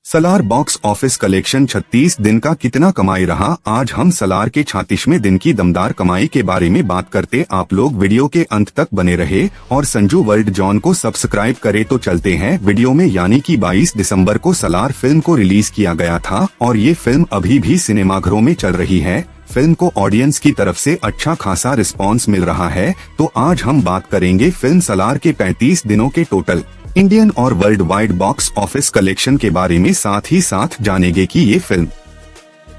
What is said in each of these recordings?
Salaar box office collection 36 दिन का कितना कमाई रहा। आज हम सलार के 36वें दिन की दमदार कमाई के बारे में बात करते। आप लोग वीडियो के अंत तक बने रहे और संजू वर्ल्ड जॉन को सब्सक्राइब करे तो चलते हैं वीडियो में। यानी कि 22 दिसंबर को सलार फिल्म को रिलीज किया गया था और ये फिल्म अभी भी सिनेमाघरों में चल रही है। फिल्म को ऑडियंस की तरफ से अच्छा खासा रिस्पांस मिल रहा है। तो आज हम बात करेंगे फिल्म सलार के 35 दिनों के टोटल इंडियन और world wide box office collection के बारे में। साथ ही साथ जानेंगे कि ये फिल्म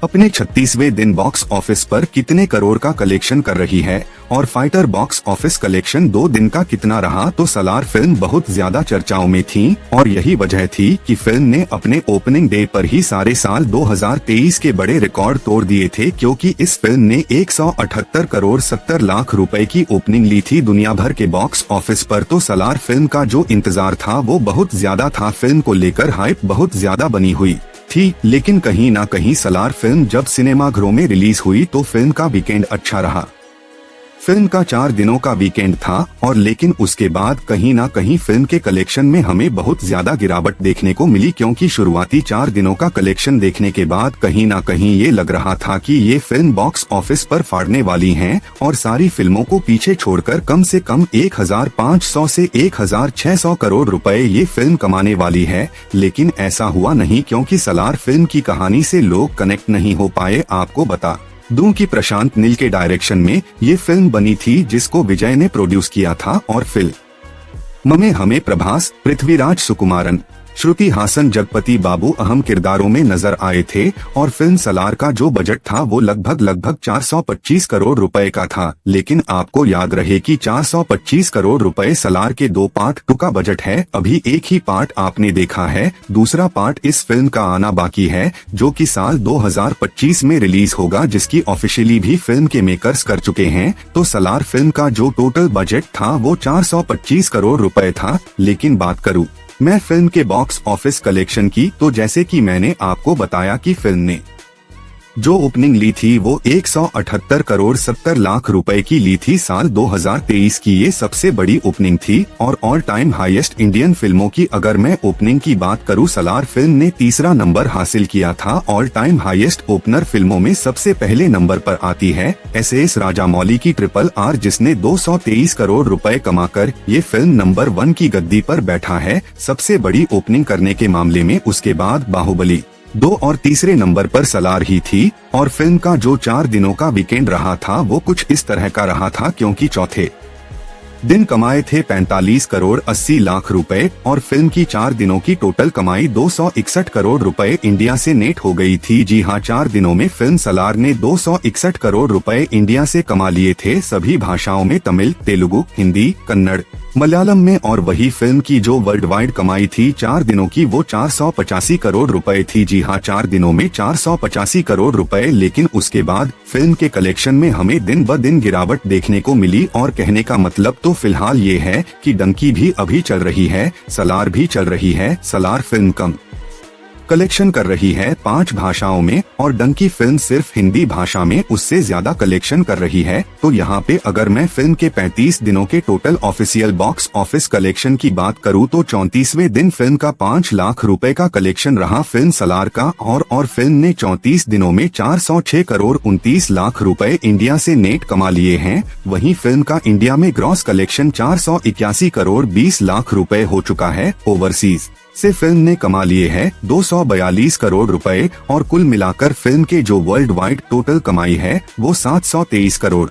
अपने 36वें दिन बॉक्स ऑफिस पर कितने करोड़ का कलेक्शन कर रही है और फाइटर बॉक्स ऑफिस कलेक्शन 2 दिन का कितना रहा। तो सलार फिल्म बहुत ज्यादा चर्चाओं में थी और यही वजह थी कि फिल्म ने अपने ओपनिंग डे पर ही सारे साल 2023 के बड़े रिकॉर्ड तोड़ दिए थे, क्योंकि इस फिल्म ने 178 करोड़ 70 लाख रुपए की ओपनिंग ली थी दुनिया भर के बॉक्स ऑफिस पर। तो सलार फिल्म का जो इंतजार था वो बहुत ज्यादा था। फिल्म को लेकर हाइप बहुत ज्यादा बनी हुई थी, लेकिन कहीं ना कहीं सलार फिल्म जब सिनेमाघरों में रिलीज हुई तो फिल्म का वीकेंड अच्छा रहा। फिल्म का 4 दिनों का वीकेंड था और लेकिन उसके बाद कहीं ना कहीं फिल्म के कलेक्शन में हमें बहुत ज्यादा गिरावट देखने को मिली, क्योंकि शुरुआती 4 दिनों का कलेक्शन देखने के बाद कहीं ना कहीं ये लग रहा था कि ये फिल्म बॉक्स ऑफिस पर फाड़ने वाली है और सारी फिल्मों को पीछे छोड़कर कम से कम 1500 से 1600 करोड़ रुपए ये फिल्म कमाने वाली है। लेकिन ऐसा हुआ नहीं, क्योंकि सलार फिल्म की कहानी से लोग कनेक्ट नहीं हो पाए। आपको बता दूं कि प्रशांत नील के डायरेक्शन में ये फिल्म बनी थी, जिसको विजय ने प्रोड्यूस किया था और फिल्म में हमें प्रभास, पृथ्वीराज सुकुमारन, श्रुति हासन, जगपति बाबू अहम किरदारों में नजर आए थे। और फिल्म सलार का जो बजट था वो लगभग 425 करोड़ रुपए का था। लेकिन आपको याद रहे कि 425 करोड़ रुपए सलार के 2 पार्ट 2 का बजट है। अभी एक ही पार्ट आपने देखा है, दूसरा पार्ट इस फिल्म का आना बाकी है, जो कि साल 2025 में रिलीज होगा, जिसकी ऑफिशियली भी फिल्म के मेकर्स कर चुके हैं। तो सलार फिल्म का जो टोटल बजट था वो 425 करोड़ रुपए था। लेकिन बात करूं मैं फिल्म के बॉक्स ऑफिस कलेक्शन की, तो जैसे कि मैंने आपको बताया कि फिल्म ने जो ओपनिंग ली थी वो 178 करोड़ 70 लाख रुपए की ली थी। साल 2023 की ये सबसे बड़ी ओपनिंग थी और ऑल टाइम हाईएस्ट इंडियन फिल्मों की अगर मैं ओपनिंग की बात करूं, सलार फिल्म ने तीसरा नंबर हासिल किया था। ऑल टाइम हाईएस्ट ओपनर फिल्मों में सबसे पहले नंबर पर आती है एस राजामौली की RRR, जिसने 223 करोड़ रुपए कमाकर ये फिल्म नंबर 1 की गद्दी पर बैठा है सबसे बड़ी ओपनिंग करने के मामले में। उसके बाद बाहुबली 2 और तीसरे नंबर पर सलार ही थी। और फिल्म का जो 4 दिनों का वीकेंड रहा था वो कुछ इस तरह का रहा था, क्योंकि चौथे दिन कमाए थे 45 करोड़ 80 लाख रुपए और फिल्म की 4 दिनों की टोटल कमाई 261 करोड़ रुपए इंडिया से नेट हो गई थी। जी हां, 4 दिनों में फिल्म सलार ने 261 करोड़ रुपए इंडिया से कमा लिए थे, सभी भाषाओं में, तमिल, तेलुगु, हिंदी, कन्नड़, मलयालम में। और वही फिल्म की जो वर्ल्ड वाइड कमाई थी 4 दिनों की वो 485 करोड़ रुपए थी। जी हां, 4 दिनों में 485 करोड़ रुपए। लेकिन उसके बाद फिल्म के कलेक्शन में हमें दिन ब दिन गिरावट देखने को मिली और कहने का मतलब तो फिलहाल ये है कि डंकी भी अभी चल रही है, सलार भी चल रही है। सलार फिल्म कम कलेक्शन कर रही है 5 भाषाओं में और डंकी फिल्म सिर्फ हिंदी भाषा में उससे ज्यादा कलेक्शन कर रही है। तो यहाँ पे अगर मैं फिल्म के 35 दिनों के total official box office collection की बात करूँ तो 34वें दिन फिल्म का 5 लाख रुपए का कलेक्शन रहा फिल्म सलार का। और फिल्म ने 34 दिनों में 406 करोड़ 29 लाख रुपए इंडिया से नेट कमा लिए हैं। वहीं फिल्म का इंडिया में ग्रॉस कलेक्शन 481 करोड़ 20 लाख रुपए हो चुका है। ओवरसीज से फिल्म ने कमा लिए हैं 242 करोड़ रुपए और कुल मिलाकर फिल्म के जो वर्ल्ड वाइड टोटल कमाई है वो 723 करोड़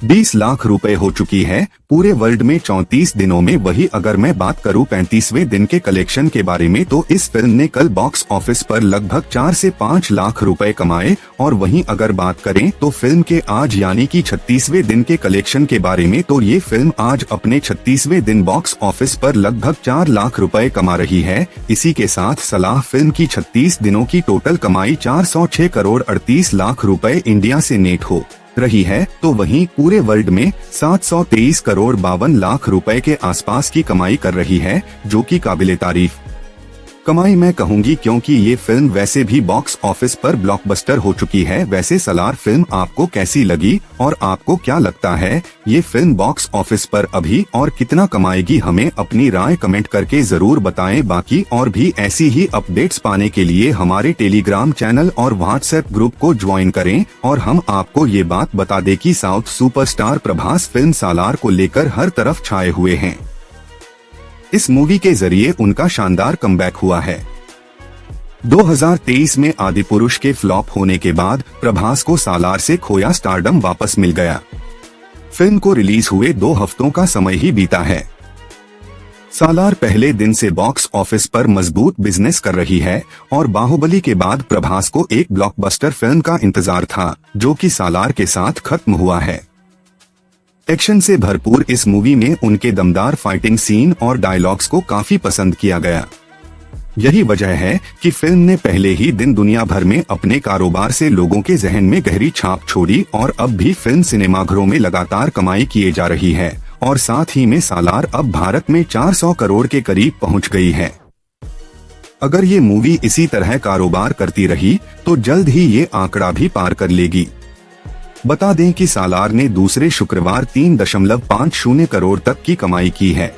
20 लाख रुपए हो चुकी है पूरे वर्ल्ड में 34 दिनों में। वही अगर मैं बात करूं 35वें दिन के कलेक्शन के बारे में, तो इस फिल्म ने कल बॉक्स ऑफिस पर लगभग 4 से 5 लाख रुपए कमाए। और वहीं अगर बात करें तो फिल्म के आज यानी कि 36वें दिन के कलेक्शन के बारे में, तो ये फिल्म आज अपने 36वें दिन बॉक्स ऑफिस पर लगभग 4 लाख रुपए कमा रही है। इसी के साथ सलार फिल्म की 36 दिनों की टोटल कमाई 406 करोड़ 38 लाख रुपए इंडिया से नेट हो रही है। तो वहीं पूरे वर्ल्ड में 723 करोड़ 52 लाख रुपए के आसपास की कमाई कर रही है, जो कि काबिले तारीफ कमाई मैं कहूंगी क्योंकि ये फिल्म वैसे भी बॉक्स ऑफिस पर ब्लॉकबस्टर हो चुकी है। वैसे सलार फिल्म आपको कैसी लगी और आपको क्या लगता है ये फिल्म बॉक्स ऑफिस पर अभी और कितना कमाएगी? हमें अपनी राय कमेंट करके जरूर बताएं। बाकी और भी ऐसी ही अपडेट्स पाने के लिए हमारे टेलीग्राम चैनल और व्हाट्सएप ग्रुप को ज्वाइन करें। और हम आपको ये बात बता दें कि साउथ सुपरस्टार प्रभास फिल्म सालार को लेकर हर तरफ छाए हुए हैं। इस मूवी के जरिए उनका शानदार कमबैक हुआ है। 2023 में आदिपुरुष के फ्लॉप होने के बाद प्रभास को सालार से खोया स्टारडम वापस मिल गया। फिल्म को रिलीज हुए 2 हफ्तों का समय ही बीता है। सालार पहले दिन से बॉक्स ऑफिस पर मजबूत बिजनेस कर रही है और बाहुबली के बाद प्रभास को एक ब्लॉकबस्टर फिल्म का इंतजार था, जो कि सालार के साथ खत्म हुआ है। एक्शन से भरपूर इस मूवी में उनके दमदार फाइटिंग सीन और डायलॉग्स को काफी पसंद किया गया। यही वजह है कि फिल्म ने पहले ही दिन दुनिया भर में अपने कारोबार से लोगों के जहन में गहरी छाप छोड़ी और अब भी फिल्म सिनेमाघरों में लगातार कमाई किए जा रही है और साथ ही में सालार अब भारत में 400 करोड़ के करीब पहुंच गई है। अगर ये मूवी इसी तरह कारोबार करती रही तो जल्द ही ये आंकड़ा भी पार कर लेगी। बता दें कि सालार ने दूसरे शुक्रवार 3.50 करोड़ तक की कमाई की है।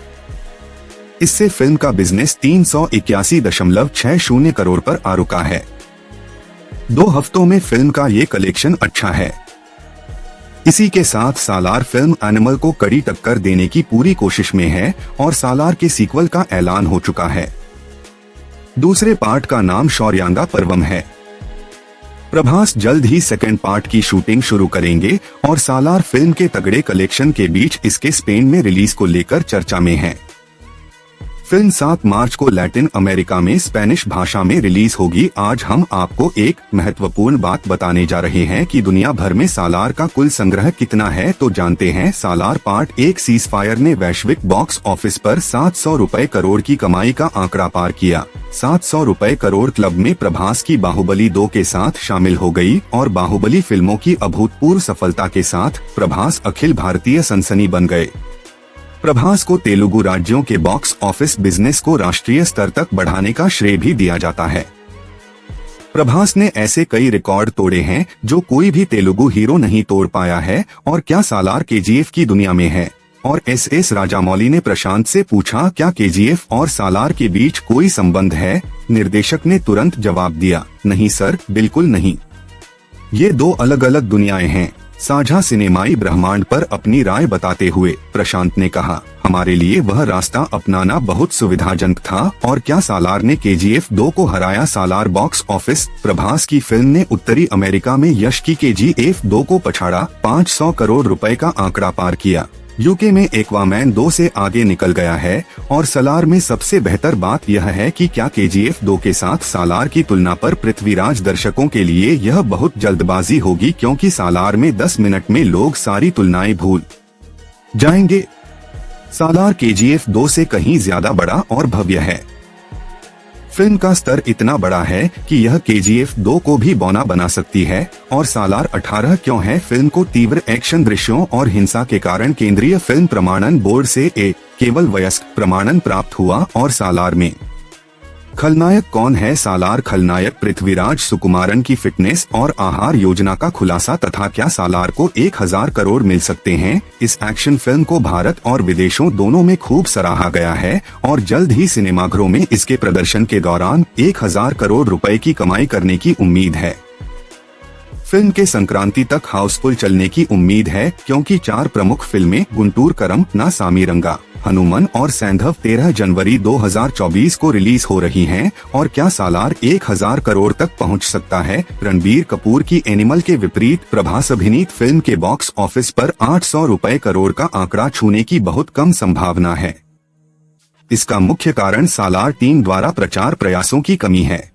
इससे फिल्म का बिजनेस 381.60 करोड़ पर आ रुका है। 2 हफ्तों में फिल्म का ये कलेक्शन अच्छा है। इसी के साथ सालार फिल्म एनिमल को कड़ी टक्कर देने की पूरी कोशिश में है और सालार के सीक्वल का ऐलान हो चुका है। दूसरे पार्ट का नाम शौर्यांगा पर्वम है। प्रभास जल्द ही सेकंड पार्ट की शूटिंग शुरू करेंगे और सालार फिल्म के तगड़े कलेक्शन के बीच इसके स्पेन में रिलीज को लेकर चर्चा में है। फिल्म 7 मार्च को लैटिन अमेरिका में स्पेनिश भाषा में रिलीज होगी। आज हम आपको एक महत्वपूर्ण बात बताने जा रहे हैं कि दुनिया भर में सालार का कुल संग्रह कितना है, तो जानते हैं। सालार पार्ट 1 सीजफायर ने वैश्विक बॉक्स ऑफिस पर 700 रुपए करोड़ की कमाई का आंकड़ा पार किया। 700 रुपए करोड़ क्लब में प्रभास की बाहुबली 2 के साथ शामिल हो गई और बाहुबली फिल्मों की अभूतपूर्व सफलता के साथ प्रभास अखिल भारतीय सनसनी बन गए। प्रभास को तेलुगु राज्यों के बॉक्स ऑफिस बिजनेस को राष्ट्रीय स्तर तक बढ़ाने का श्रेय भी दिया जाता है। प्रभास ने ऐसे कई रिकॉर्ड तोड़े हैं जो कोई भी तेलुगु हीरो नहीं तोड़ पाया है। और क्या सालार केजीएफ की दुनिया में है? और एस राजामौली ने प्रशांत से पूछा, क्या केजीएफ और सालार के बीच कोई संबंध है? निर्देशक ने तुरंत जवाब दिया, नहीं सर, बिल्कुल नहीं। ये 2 अलग अलग दुनियाएं हैं। साझा सिनेमाई ब्रह्मांड पर अपनी राय बताते हुए प्रशांत ने कहा, हमारे लिए वह रास्ता अपनाना बहुत सुविधाजनक था। और क्या सालार ने केजीएफ 2 को हराया? सालार बॉक्स ऑफिस। प्रभास की फिल्म ने उत्तरी अमेरिका में यश की केजीएफ 2 को पछाड़ा, 500 करोड़ रुपए का आंकड़ा पार किया। यूके में एक्वामैन 2 से आगे निकल गया है। और सालार में सबसे बेहतर बात यह है कि क्या केजीएफ 2 के साथ सालार की तुलना पर पृथ्वीराज दर्शकों के लिए यह बहुत जल्दबाजी होगी, क्योंकि सालार में 10 मिनट में लोग सारी तुलनाएं भूल जाएंगे। सालार केजीएफ 2 से कहीं ज्यादा बड़ा और भव्य है। फिल्म का स्तर इतना बड़ा है कि यह केजीएफ 2 को भी बौना बना सकती है। और सालार 18 क्यों है? फिल्म को तीव्र एक्शन दृश्यों और हिंसा के कारण केंद्रीय फिल्म प्रमाणन बोर्ड से केवल वयस्क प्रमाणन प्राप्त हुआ। और सालार में खलनायक कौन है? सालार खलनायक पृथ्वीराज सुकुमारन की फिटनेस और आहार योजना का खुलासा। तथा क्या सालार को 1000 करोड़ मिल सकते हैं? इस एक्शन फिल्म को भारत और विदेशों दोनों में खूब सराहा गया है और जल्द ही सिनेमाघरों में इसके प्रदर्शन के दौरान 1000 करोड़ रुपए की कमाई करने की उम्मीद है। फिल्म के संक्रांति तक हाउसफुल चलने की उम्मीद है, क्योंकि 4 प्रमुख फिल्में गुंटूर करम, ना सामीरंगा, हनुमान और सैंधव 13 जनवरी 2024 को रिलीज हो रही हैं। और क्या सालार 1000 करोड़ तक पहुंच सकता है? रणबीर कपूर की एनिमल के विपरीत प्रभास अभिनीत फिल्म के बॉक्स ऑफिस पर 800 रुपए करोड़ का आंकड़ा छूने की बहुत कम संभावना है। इसका मुख्य कारण सालार टीम द्वारा प्रचार प्रयासों की कमी है।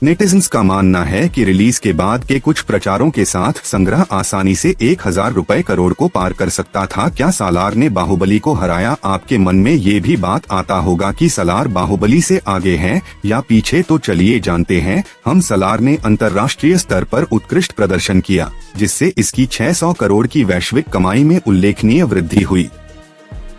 नेटिजन्स का मानना है कि रिलीज के बाद के कुछ प्रचारों के साथ संग्रह आसानी से 1000 रुपए करोड़ को पार कर सकता था। क्या सालार ने बाहुबली को हराया? आपके मन में ये भी बात आता होगा कि सालार बाहुबली से आगे है या पीछे, तो चलिए जानते हैं हम। सालार ने अंतर्राष्ट्रीय स्तर पर उत्कृष्ट प्रदर्शन किया, जिससे इसकी 600 करोड़ की वैश्विक कमाई में उल्लेखनीय वृद्धि हुई।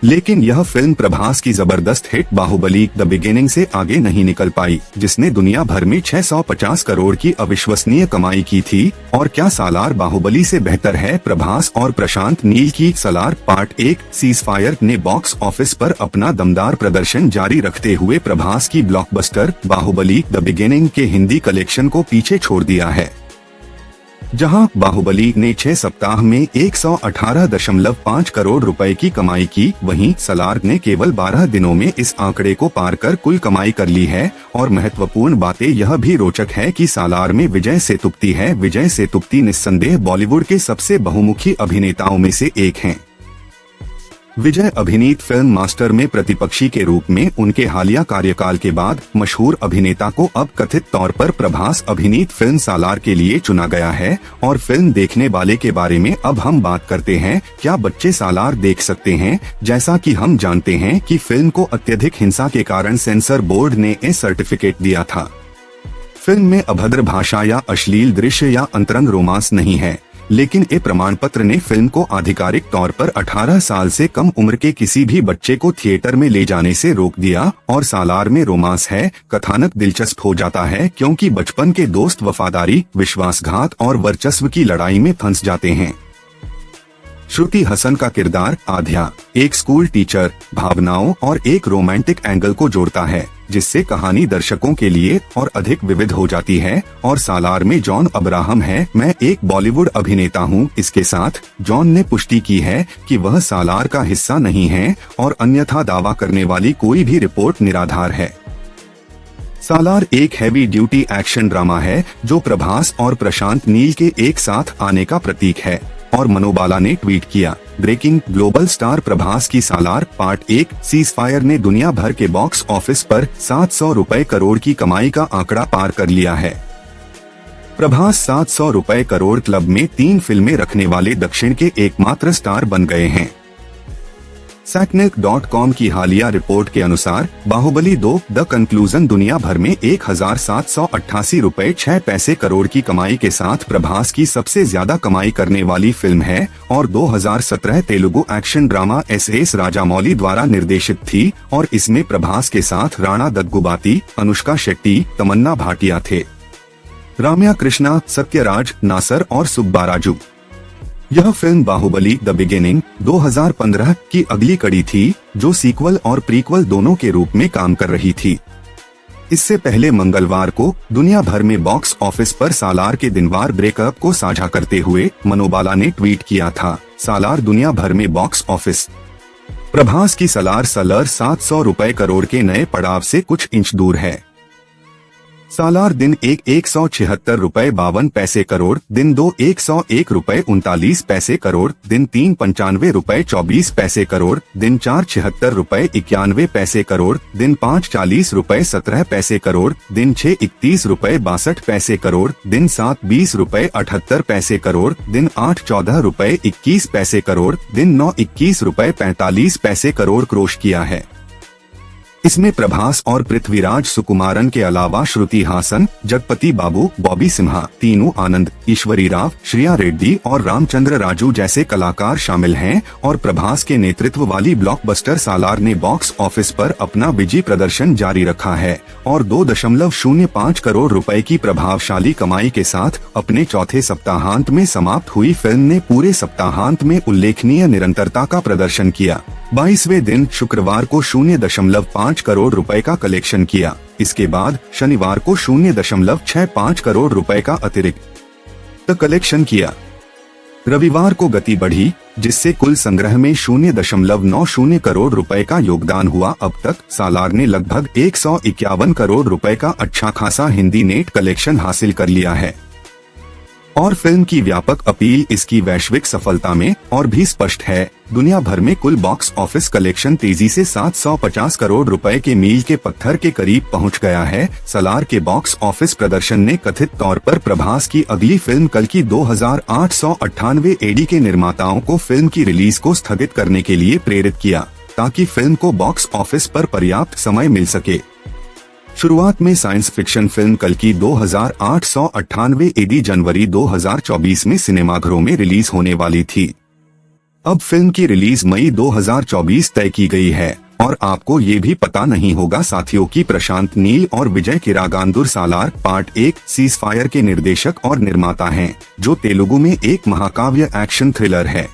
लेकिन यह फिल्म प्रभास की जबरदस्त हिट बाहुबली द बिगिनिंग से आगे नहीं निकल पाई, जिसने दुनिया भर में 650 करोड़ की अविश्वसनीय कमाई की थी। और क्या सालार बाहुबली से बेहतर है? प्रभास और प्रशांत नील की सालार पार्ट 1 सीजफायर ने बॉक्स ऑफिस पर अपना दमदार प्रदर्शन जारी रखते हुए प्रभास की ब्लॉकबस्टर बाहुबली द बिगिनिंग के हिंदी कलेक्शन को पीछे छोड़ दिया है। जहां बाहुबली ने 6 सप्ताह में 118.5 करोड़ रुपए की कमाई की, वहीं सालार ने केवल 12 दिनों में इस आंकड़े को पार कर कुल कमाई कर ली है। और महत्वपूर्ण बातें यह भी रोचक है कि सालार में विजय सेतुपति है। विजय सेतुपति निस्संदेह बॉलीवुड के सबसे बहुमुखी अभिनेताओं में से एक हैं। विजय अभिनीत फिल्म मास्टर में प्रतिपक्षी के रूप में उनके हालिया कार्यकाल के बाद मशहूर अभिनेता को अब कथित तौर पर प्रभास अभिनीत फिल्म सालार के लिए चुना गया है। और फिल्म देखने वाले के बारे में अब हम बात करते हैं। क्या बच्चे सालार देख सकते हैं? जैसा कि हम जानते हैं कि फिल्म को अत्यधिक हिंसा के कारण सेंसर बोर्ड ने ए सर्टिफिकेट दिया था। फिल्म में अभद्र भाषा या अश्लील दृश्य या अंतरंग रोमांस नहीं है, लेकिन ए प्रमाण पत्र ने फिल्म को आधिकारिक तौर पर 18 साल से कम उम्र के किसी भी बच्चे को थिएटर में ले जाने से रोक दिया। और सालार में रोमांस है। कथानक दिलचस्प हो जाता है क्योंकि बचपन के दोस्त वफादारी, विश्वासघात और वर्चस्व की लड़ाई में फंस जाते हैं। श्रुति हसन का किरदार आध्या एक स्कूल टीचर, भावनाओं और एक रोमांटिक एंगल को जोड़ता है, जिससे कहानी दर्शकों के लिए और अधिक विविध हो जाती है। और सालार में जॉन अब्राहम है। मैं एक बॉलीवुड अभिनेता हूं। इसके साथ जॉन ने पुष्टि की है कि वह सालार का हिस्सा नहीं है और अन्यथा दावा करने वाली कोई भी रिपोर्ट निराधार है। सालार एक हैवी ड्यूटी एक्शन ड्रामा है जो प्रभास और प्रशांत नील के एक साथ आने का प्रतीक है। और मनोबाला ने ट्वीट किया, ब्रेकिंग, ग्लोबल स्टार प्रभास की सालार पार्ट 1 सीजफायर ने दुनिया भर के बॉक्स ऑफिस पर 700 रुपए करोड़ की कमाई का आंकड़ा पार कर लिया है। प्रभास 700 रुपए करोड़ क्लब में 3 फिल्में रखने वाले दक्षिण के एकमात्र स्टार बन गए हैं। Sacknet.com की हालिया रिपोर्ट के अनुसार बाहुबली 2 द कंक्लूजन दुनिया भर में 1788 रुपए 6 पैसे करोड़ की कमाई के साथ प्रभास की सबसे ज्यादा कमाई करने वाली फिल्म है। और 2017 Telugu action drama S Rajamouli द्वारा निर्देशित थी और इसमें प्रभास के साथ राणा दग्गुबाती, अनुष्का शेट्टी, तमन्ना भाटिया थे। राम्या कृष्णा, सत्यराज नासर और सुब्बाराजू। यह फिल्म बाहुबली द बिगिनिंग 2015 की अगली कड़ी थी, जो सीक्वल और प्रीक्वल दोनों के रूप में काम कर रही थी। इससे पहले मंगलवार को दुनिया भर में बॉक्स ऑफिस पर सालार के दिनवार ब्रेकअप को साझा करते हुए मनोबाला ने ट्वीट किया था, सालार दुनिया भर में बॉक्स ऑफिस। प्रभास की सालार 700 रुपए करोड़ के नए पड़ाव से कुछ इंच दूर है। सालार दिन 1 176 रुपए 52 पैसे करोड़, दिन 2 101 रुपए 39 पैसे करोड़, दिन 3 95 रुपए 24 पैसे करोड़, दिन 4 76 रुपए 91 पैसे करोड़, दिन 5 40 रुपए 17 पैसे करोड़, दिन 6 31 रुपए 62 पैसे करोड़, दिन 7 20 रुपए 78 पैसे करोड़, दिन 8 14 रुपए 21 पैसे करोड़, दिन 9 21 रुपए 45 पैसे करोड़ क्रोश किया है। इसमें प्रभास और पृथ्वीराज सुकुमारन के अलावा श्रुति हासन, जगपति बाबू, बॉबी सिम्हा, तीनू आनंद, ईश्वरी राव, श्रिया रेड्डी और रामचंद्र राजू जैसे कलाकार शामिल हैं। और प्रभास के नेतृत्व वाली ब्लॉकबस्टर सालार ने बॉक्स ऑफिस पर अपना विजयी प्रदर्शन जारी रखा है और 2.05 करोड़ रुपए की प्रभावशाली कमाई के साथ अपने चौथे सप्ताहांत में समाप्त हुई फिल्म ने पूरे सप्ताहांत में उल्लेखनीय निरंतरता का प्रदर्शन किया। 22वें दिन शुक्रवार को 0.5 करोड़ रुपए का कलेक्शन किया। इसके बाद शनिवार को 0.65 करोड़ रुपए का अतिरिक्त कलेक्शन किया। रविवार को गति बढ़ी, जिससे कुल संग्रह में 0.90 करोड़ रुपए का योगदान हुआ। अब तक सालार ने लगभग 151 करोड़ रुपए का अच्छा खासा हिंदी नेट कलेक्शन हासिल कर लिया है। और फिल्म की व्यापक अपील इसकी वैश्विक सफलता में और भी स्पष्ट है। दुनिया भर में कुल बॉक्स ऑफिस कलेक्शन तेजी से 750 करोड़ रुपए के मील के पत्थर के करीब पहुंच गया है। सालार के बॉक्स ऑफिस प्रदर्शन ने कथित तौर पर प्रभास की अगली फिल्म कल की 2898 एडी के निर्माताओं को फिल्म की रिलीज को स्थगित करने के लिए प्रेरित किया, ताकि फिल्म को बॉक्स ऑफिस पर पर्याप्त समय मिल सके। शुरुआत में साइंस फिक्शन फिल्म कल की 2898 एडी जनवरी 2024 में सिनेमाघरों में रिलीज होने वाली थी। अब फिल्म की रिलीज मई 2024 तय की गई है और आपको ये भी पता नहीं होगा साथियों कि प्रशांत नील और विजय किरागांदुर सालार पार्ट 1 सीजफायर के निर्देशक और निर्माता हैं, जो तेलुगु में एक महाकाव्य एक्शन थ्रिलर है।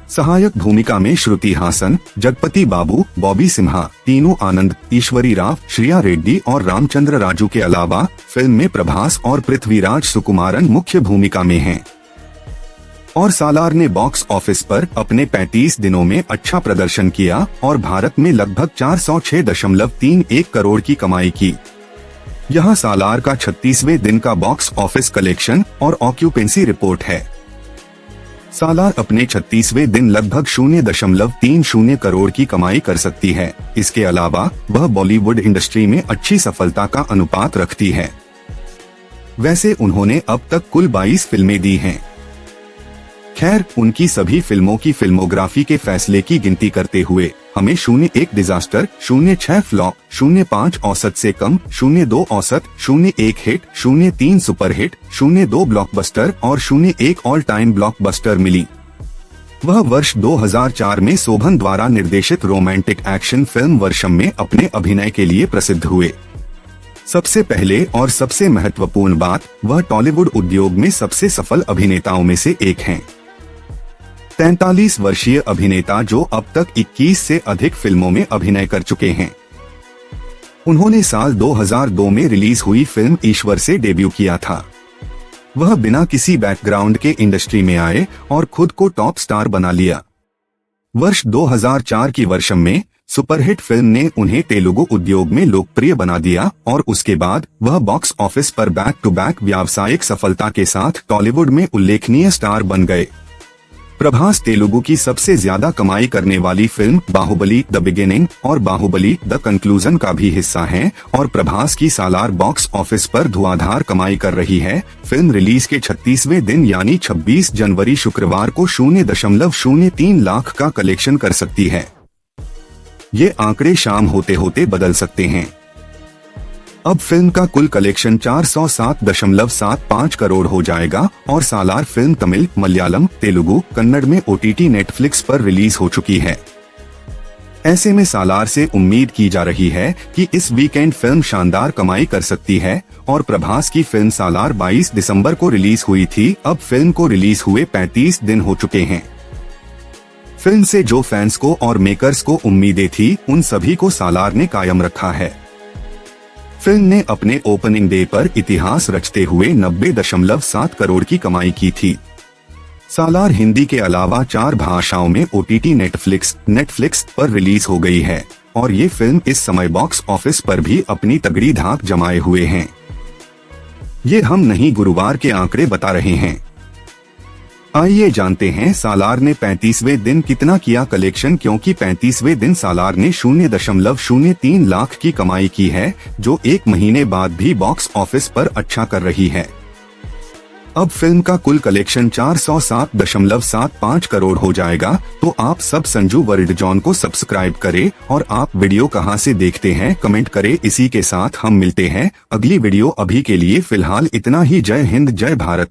सहायक भूमिका में श्रुति हासन, जगपति बाबू, बॉबी सिम्हा, तीनू आनंद, ईश्वरी राव, श्रिया रेड्डी और रामचंद्र राजू के अलावा फिल्म में प्रभास और पृथ्वीराज सुकुमारन मुख्य भूमिका में हैं। और सालार ने बॉक्स ऑफिस पर अपने 35 दिनों में अच्छा प्रदर्शन किया और भारत में लगभग 406.31 करोड़ की कमाई की। यह सालार का 36वें दिन का बॉक्स ऑफिस कलेक्शन और ऑक्यूपेंसी रिपोर्ट है। सालार अपने 36वें दिन लगभग 0.30 करोड़ की कमाई कर सकती है। इसके अलावा वह बॉलीवुड इंडस्ट्री में अच्छी सफलता का अनुपात रखती है। वैसे उन्होंने अब तक कुल 22 फिल्में दी हैं। खैर, उनकी सभी फिल्मों की फिल्मोग्राफी के फैसले की गिनती करते हुए हमें 0.1 डिजास्टर, 0.6 फ्लॉप, 0.5 औसत से कम, 0.2 औसत, 0.1 हिट, 0.3 सुपर हिट, 0.2 ब्लॉकबस्टर और 0.1 ऑल टाइम ब्लॉकबस्टर मिली। वह वर्ष 2004 में शोभन द्वारा निर्देशित रोमांटिक एक्शन फिल्म वर्षम में अपने अभिनय के लिए प्रसिद्ध हुए। सबसे पहले और सबसे महत्वपूर्ण बात, वह टॉलीवुड उद्योग में सबसे सफल अभिनेताओं में से एक हैं। 43 वर्षीय अभिनेता जो अब तक 21 से अधिक फिल्मों में अभिनय कर चुके हैं। उन्होंने साल 2002 में रिलीज हुई फिल्म ईश्वर से डेब्यू किया था। वह बिना किसी बैकग्राउंड के इंडस्ट्री में आए और खुद को टॉप स्टार बना लिया। वर्ष 2004 की वर्षम में सुपरहिट फिल्म ने उन्हें तेलुगु उद्योग में लोकप्रिय बना दिया और उसके बाद वह बॉक्स ऑफिस पर बैक टू बैक व्यावसायिक सफलता के साथ टॉलीवुड में उल्लेखनीय स्टार बन गए। प्रभास तेलुगु की सबसे ज्यादा कमाई करने वाली फिल्म बाहुबली द बिगिनिंग और बाहुबली द कंक्लूजन का भी हिस्सा हैं और प्रभास की सालार बॉक्स ऑफिस पर धुआंधार कमाई कर रही है। फिल्म रिलीज के 36वें दिन यानी 26 जनवरी शुक्रवार को 0.03 लाख का कलेक्शन कर सकती है। ये आंकड़े शाम होते होते बदल सकते हैं। अब फिल्म का कुल कलेक्शन 407.75 करोड़ हो जाएगा और सालार फिल्म तमिल, मलयालम, तेलुगु, कन्नड़ में OTT नेटफ्लिक्स पर रिलीज हो चुकी है। ऐसे में सालार से उम्मीद की जा रही है कि इस वीकेंड फिल्म शानदार कमाई कर सकती है। और प्रभास की फिल्म सालार 22 दिसंबर को रिलीज हुई थी। अब फिल्म को रिलीज हुए 35 दिन हो चुके हैं। फिल्म से जो फैंस को और मेकर्स को उम्मीदें थी, उन सभी को सालार ने कायम रखा है। फिल्म ने अपने ओपनिंग डे पर इतिहास रचते हुए 90.7 करोड़ की कमाई की थी। सालार हिंदी के अलावा 4 भाषाओं में OTT नेटफ्लिक्स पर रिलीज हो गई है और ये फिल्म इस समय बॉक्स ऑफिस पर भी अपनी तगड़ी धाक जमाए हुए हैं। ये हम नहीं, गुरुवार के आंकड़े बता रहे हैं। आइए जानते हैं सालार ने 35वें दिन कितना किया कलेक्शन, क्योंकि 35वें दिन सालार ने 0.03 लाख की कमाई की है, जो एक महीने बाद भी बॉक्स ऑफिस पर अच्छा कर रही है। अब फिल्म का कुल कलेक्शन 407.75 करोड़ हो जाएगा। तो आप सब संजू वर्ल्ड जॉन को सब्सक्राइब करें और आप वीडियो कहां से देखते हैं कमेंट करें। इसी के साथ हम मिलते हैं अगली वीडियो। अभी के लिए फिलहाल इतना ही। जय हिंद, जय भारत।